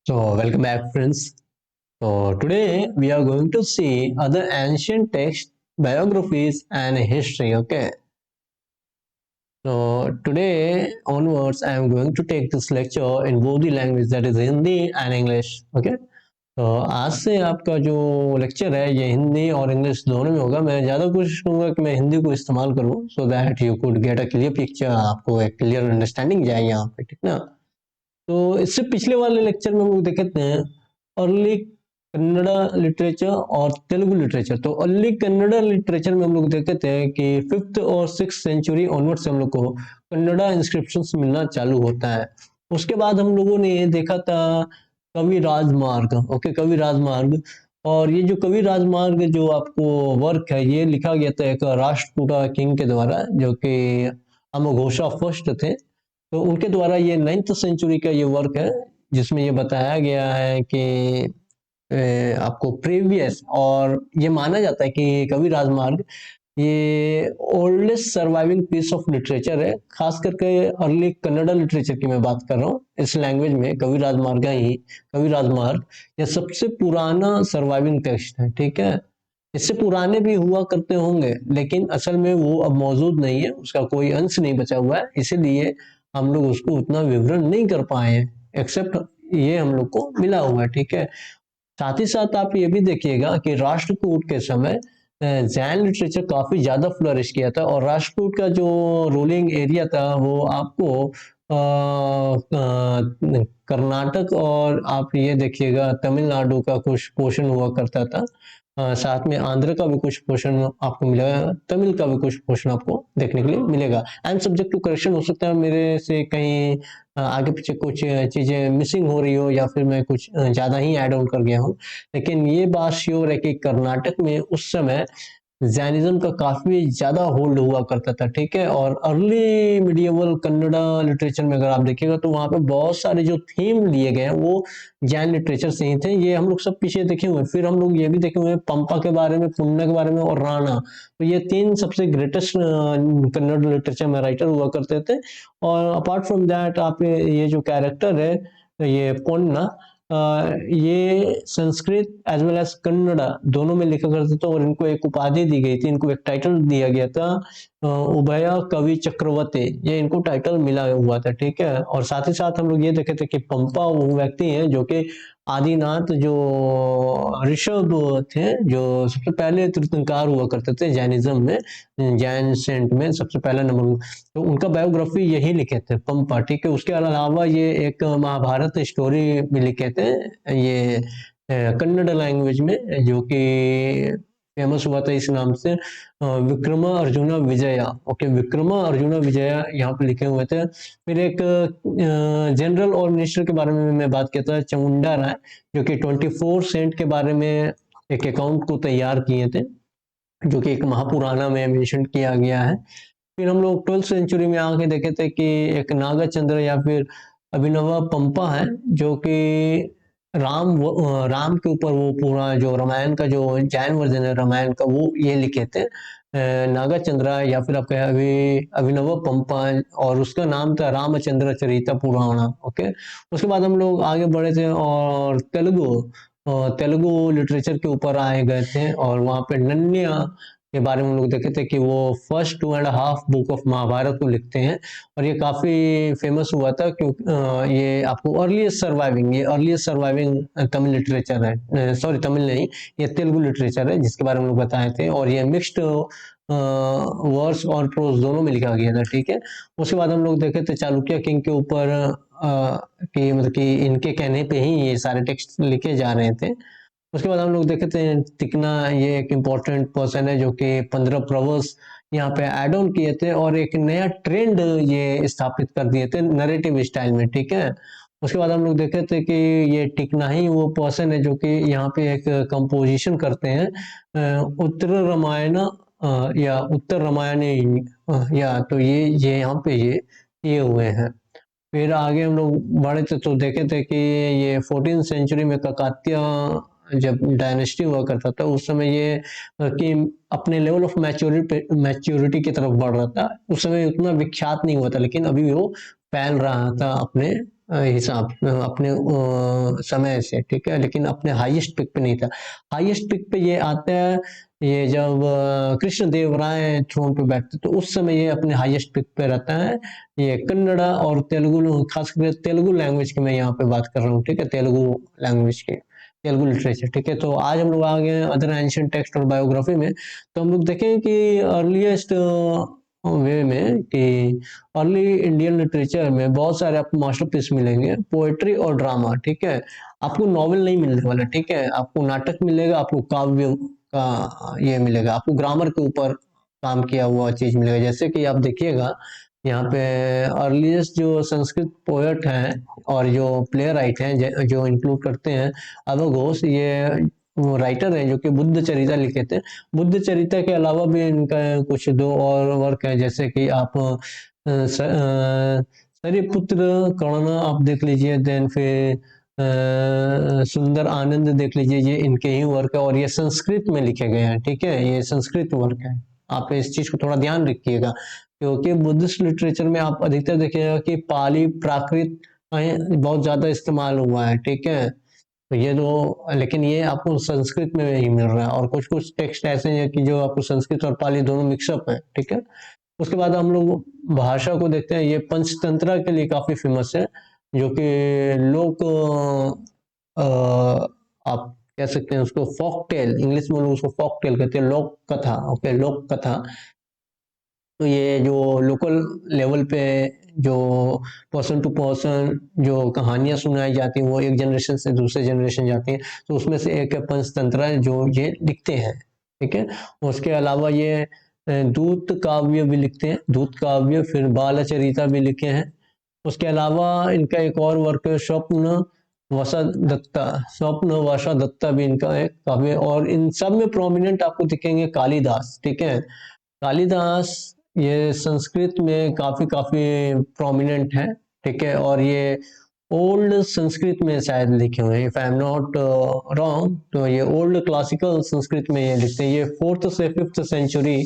So welcome back friends. So today we are going to see other ancient texts, biographies and history. Okay. So today onwards I am going to take this lecture in both the language that is Hindi and English. Okay. तो आज से आपका जो lecture है ये हिंदी और English दोनों में होगा। मैं ज़्यादा कोशिश करूँगा कि मैं हिंदी को इस्तेमाल करूँ so that you could get a clear picture, आपको एक क्लियर अंडरस्टैंडिंग जाए यहाँ पे, ठीक ना। तो इससे पिछले वाले लेक्चर में हम लोग देखते हैं अर्ली कन्नड़ा लिटरेचर और तेलुगु लिटरेचर। तो अर्ली कन्नड़ा लिटरेचर में हम लोग देखते थे कि 5th और 6th सेंचुरी ऑनवर्ड से हम लोग को कन्नड़ा इंस्क्रिप्शंस मिलना चालू होता है। उसके बाद हम लोगों ने देखा था कवि राजमार्ग। ओके, कवि राजमार्ग। और ये जो कवि राजमार्ग जो आपको वर्क है ये लिखा गया था एक राष्ट्रकूटा किंग के द्वारा, जो कि अमघोषा फर्स्ट थे। तो उनके द्वारा ये 9th सेंचुरी का ये वर्क है, जिसमें ये बताया गया है कि आपको प्रीवियस, और ये माना जाता है कि कवि राजमार्ग ये oldest surviving piece of literature है। खास करके अर्ली कन्नड़ा लिटरेचर की मैं बात कर रहा हूँ। इस लैंग्वेज में कवि राजमार्ग ये सबसे पुराना सर्वाइविंग टेक्स्ट है, ठीक है। इससे पुराने भी हुआ करते होंगे लेकिन असल में वो अब मौजूद नहीं है, उसका कोई अंश नहीं बचा हुआ है, इसीलिए हम लोग उसको उतना विवरण नहीं कर पाए हैं, एक्सेप्ट ये हम लोग को मिला हुआ है, ठीक है। साथ ही साथ आप ये भी देखिएगा कि राष्ट्रकूट के समय जैन लिटरेचर काफी ज्यादा फ्लरिश किया था, और राष्ट्रकूट का जो रूलिंग एरिया था वो आपको कर्नाटक और आप ये देखिएगा तमिलनाडु का कुछ पोर्शन हुआ करता था। साथ में आंध्र का भी कुछ पोर्शन आपको मिलेगा, तमिल का भी कुछ पोर्शन आपको देखने के लिए मिलेगा। I am subject to correction, हो सकता है मेरे से कहीं आगे पीछे कुछ चीजें मिसिंग हो रही हो या फिर मैं कुछ ज्यादा ही ऐड ऑन कर गया हूँ, लेकिन ये बात श्योर है कि कर्नाटक में उस समय जैनिज्म का काफी ज्यादा होल्ड हुआ करता था, ठीक है। और अर्ली मिडिएवल कन्नड़ा लिटरेचर में अगर आप देखिएगा तो वहां पे बहुत सारे जो थीम लिए गए हैं वो जैन लिटरेचर से ही थे। ये हम लोग सब पीछे देखे हुए हैं। फिर हम लोग ये भी देखे हुए हैं पंपा के बारे में, पुन्ना के बारे में और राणा। तो ये तीन सबसे ग्रेटेस्ट कन्नड़ लिटरेचर में राइटर हुआ करते थे। और अपार्ट फ्रॉम दैट आप ये जो कैरेक्टर है ये पोन्ना, ये Sanskrit as well as Kannada दोनों में लिखा करते थे, और इनको एक उपाधि दी गई थी, इनको एक टाइटल दिया गया था उभय कवि चक्रवर्ती, ये इनको टाइटल मिला हुआ था, ठीक है। और साथ ही साथ हम लोग ये देखे थे कि पंपा वो व्यक्ति हैं जो कि आदिनाथ जो ऋषभ थे, जो सबसे पहले तीर्थंकर हुआ करते थे जैनिज्म में, जैन सेंट में सबसे पहला नंबर, तो उनका बायोग्राफी यही लिखे थे पंपा, ठीक है। उसके अलावा ये एक महाभारत स्टोरी भी लिखे थे ये कन्नड़ लैंग्वेज में, जो कि फेमस हुआ था इस नाम से विक्रमा अर्जुना विजया। ओके, विक्रमा अर्जुना विजया यहाँ पे लिखे हुए थे। फिर एक जनरल और मिनिस्टर के बारे में मैं बात करता, चामुंडा राय, जो कि 24 सेंट के बारे में एक अकाउंट को तैयार किए थे, जो कि एक महापुराना में मेंशन किया गया है। फिर हम लोग 12th सेंचुरी में आके देखे थे कि एक नागा चंद्र या फिर अभिनव पंपा है, जो कि राम के ऊपर वो पूरा जो रामायण का जो जैन वर्जन है रामायण का वो ये लिखे थे नागा चंद्र या फिर आप कहें अभिनव पंपा, और उसका नाम था रामचंद्र चरिता पुराण। ओके, उसके बाद हम लोग आगे बढ़े थे और तेलुगु लिटरेचर के ऊपर आए गए थे, और वहाँ पे नन्या के बारे में हम लोग देखे थे कि वो फर्स्ट 2.5 बुक ऑफ महाभारत को लिखते हैं, और ये काफी फेमस हुआ था क्योंकि ये आपको अर्लीस्ट सर्वाइविंग तमिल लिटरेचर है, सॉरी तमिल नहीं, ये तेलुगु लिटरेचर है जिसके बारे में हम लोग बताए थे, और ये मिक्स्ड वर्स और प्रोज दोनों में लिखा गया था, ठीक है। उसके बाद हम लोग देखे थे चालुक्य किंग के ऊपर कि मतलब कि इनके कहने पे ही ये सारे टेक्स्ट लिखे जा रहे थे। उसके बाद हम लोग देखे थे तिकना, ये एक इम्पोर्टेंट पर्सन है जो कि 15 प्रवर्स यहाँ पे एड ऑन किए थे और एक नया ट्रेंड ये स्थापित कर दिए थे नरेटिव स्टाइल में, ठीक है। उसके बाद हम लोग देखे थे कि ये टिकना ही वो पर्सन है जो कि यहाँ पे एक कंपोजिशन करते हैं उत्तर रामायण या उत्तर रामायण या तो ये यहाँ पे ये किए हुए हैं। फिर आगे हम लोग बढ़े थे तो देखे थे कि ये 14th सेंचुरी में ककात्या जब डायनेस्टी हुआ करता था उस समय ये कि अपने लेवल ऑफ मैच्योरिटी की तरफ बढ़ रहा था। उस समय उतना विख्यात नहीं हुआ था, लेकिन अभी वो फैल रहा था अपने हिसाब अपने समय से, ठीक है, लेकिन अपने हाईएस्ट पिक पे नहीं था। हाईएस्ट पिक पे ये आता है ये जब कृष्ण देव राय थ्रोन पे बैठते तो उस समय ये अपने हाईएस्ट पिक पे रहता है। ये कन्नड़ा और तेलुगु, खासकर तेलुगु लैंग्वेज की मैं यहाँ पे बात कर रहा हूँ, ठीक है, तेलुगु लैंग्वेज की, तेलुगु लिटरेचर, ठीक है। तो आज हम लोग आ गए अदर एंशिएंट टेक्स्ट और बायोग्राफी में। तो हम लोग देखें कि अर्लीस्ट वे में कि अर्ली इंडियन लिटरेचर में बहुत सारे आपको मास्टरपीस मिलेंगे, पोएट्री और ड्रामा, ठीक है। आपको नॉवेल नहीं मिलने वाला, ठीक है, आपको नाटक मिलेगा, आपको काव्य का ये मिलेगा, आपको ग्रामर के ऊपर काम किया हुआ चीज मिलेगा। जैसे कि आप देखिएगा यहाँ पे अर्लीस्ट जो संस्कृत पोएट हैं और जो प्ले राइट हैं जो इंक्लूड करते हैं अवध घोष, ये वो राइटर हैं जो कि बुद्ध चरिता लिखे थे। बुद्ध चरिता के अलावा भी इनका कुछ दो और वर्क है, जैसे कि आप सरिपुत्र कर्ण आप देख लीजिए, देन फिर सुंदर आनंद देख लीजिए, ये इनके ही वर्क है और ये संस्कृत में लिखे गए हैं, ठीक है, ये संस्कृत वर्क है। आप इस चीज को थोड़ा ध्यान रखिएगा, क्योंकि बुद्धिस्ट लिटरेचर में आप अधिकतर देखिएगा कि पाली प्राकृत बहुत ज्यादा इस्तेमाल हुआ है, ठीक है। तो ये दो, लेकिन ये आपको संस्कृत में ही मिल रहा है और कुछ कुछ टेक्स्ट ऐसे हैं कि जो आपको संस्कृत और पाली दोनों मिक्सअप है, ठीक है। उसके बाद हम लोग भाषा को देखते हैं, ये पंचतंत्रा के लिए काफी फेमस है, जो कि लोक आप कह सकते हैं उसको फोक टेल, इंग्लिश में लोग उसको फोक टेल कहते हैं, लोक कथा, ओके, लोक कथा। तो ये जो लोकल लेवल पे जो पर्सन टू पर्सन जो कहानियां सुनाई जाती हैं वो एक जनरेशन से दूसरे जनरेशन जाती हैं, तो उसमें से एक है पंचतंत्र जो ये लिखते हैं, ठीक है। उसके अलावा ये दूत काव्य भी लिखते हैं, दूत काव्य, फिर बालचरिता भी लिखे हैं। उसके अलावा इनका एक और वर्क है स्वप्न वसा दत्ता, स्वप्न वसा दत्ता भी इनका एक काव्य, और इन सब में प्रोमिनेंट आपको दिखेंगे कालिदास, ठीक है। कालिदास ये संस्कृत में काफी काफी प्रोमिनेंट है, ठीक है, और ये ओल्ड संस्कृत में शायद लिखे हुए हैं, if I am not wrong, तो ये ओल्ड क्लासिकल संस्कृत में ये लिखते हैं। ये 4th से 5th सेंचुरी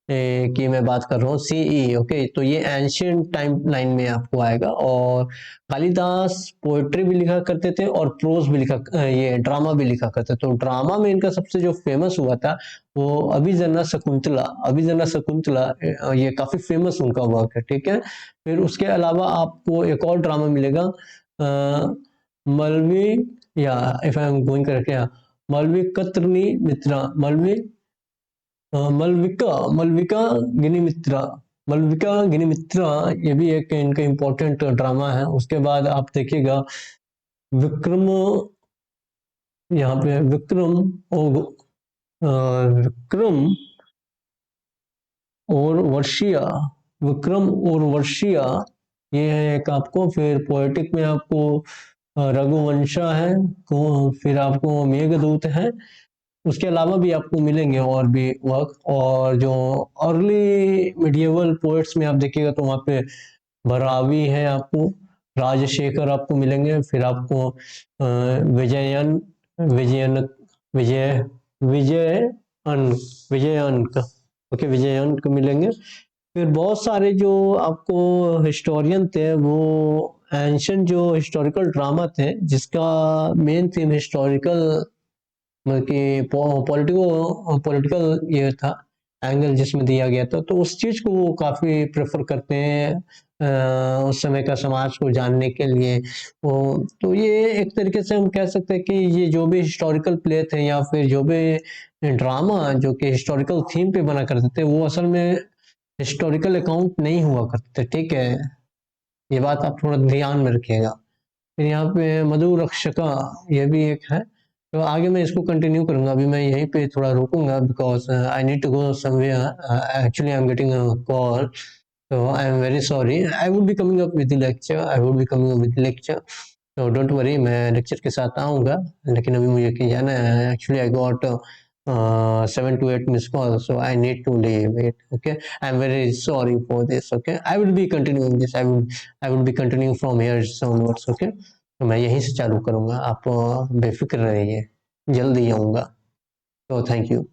की मैं बात कर रहा हूँ, सीई, ओके। तो ये एंशियंट टाइम लाइन में आपको आएगा। और कालिदास पोएट्री भी लिखा करते थे और प्रोज भी ये ड्रामा भी लिखा करते थे। तो ड्रामा में इनका सबसे जो फेमस हुआ था वो अभिजना शकुंतला, अभिजना शकुंतला, ये काफी फेमस उनका वर्क है, ठीक है। फिर उसके अलावा आपको एक और ड्रामा मिलेगा मलवी, या if I am going correct, मलवी कतरनी मित्रा, मलवी मलविका, मलविका गिनिमित्रा, मलविका गिनिमित्रा, ये भी एक इनका इम्पोर्टेंट ड्रामा है। उसके बाद आप देखिएगा विक्रम, यहाँ पे विक्रम और विक्रम और वर्षिया, विक्रम और वर्षिया, ये है एक आपको। फिर पोएटिक में आपको रघुवंशा है, फिर आपको मेघदूत है। उसके अलावा भी आपको मिलेंगे और भी वर्क, और जो अर्ली मिडिएवल पोएट्स में आप देखिएगा तो वहाँ पे भरावी है, आपको राजशेखर आपको मिलेंगे, फिर आपको विजयन विजयन विजय विजयन विजयंक, ओके, विजयंक मिलेंगे। फिर बहुत सारे जो आपको हिस्टोरियन थे वो एंशियंट जो हिस्टोरिकल ड्रामा थे जिसका मेन थीम हिस्टोरिकल, मतलब कि पॉलिटिकल ये था, एंगल जिसमें दिया गया था, तो उस चीज को वो काफी प्रेफर करते हैं उस समय का समाज को जानने के लिए। वो तो ये एक तरीके से हम कह सकते हैं कि ये जो भी हिस्टोरिकल प्ले थे या फिर जो भी ड्रामा जो कि हिस्टोरिकल थीम पे बना करते थे वो असल में हिस्टोरिकल अकाउंट नहीं हुआ करते थे, ठीक है। ये बात आप थोड़ा ध्यान में रखिएगा। फिर यहाँ पे मधु रक्षका, ये भी एक है। तो आगे मैं इसको कंटिन्यू करूंगा, अभी मैं यहीं पे थोड़ा रुकूंगा because I need to go somewhere, actually I am getting a call, so I am very sorry. I would be coming up with the lecture. I would be coming up with the lecture. So don't worry, मैं lecture के साथ आऊँगा, लेकिन अभी मुझे कहीं जाना है। Actually I got 7 to 8 missed calls, so I need to leave it. Okay, I am very sorry for this. Okay, I will be continuing this. I will be continuing from here onwards. Okay, तो मैं यहीं से चालू करूँगा, आप बेफिक्र रहिए। जल्द ही आऊँगा। तो थैंक यू।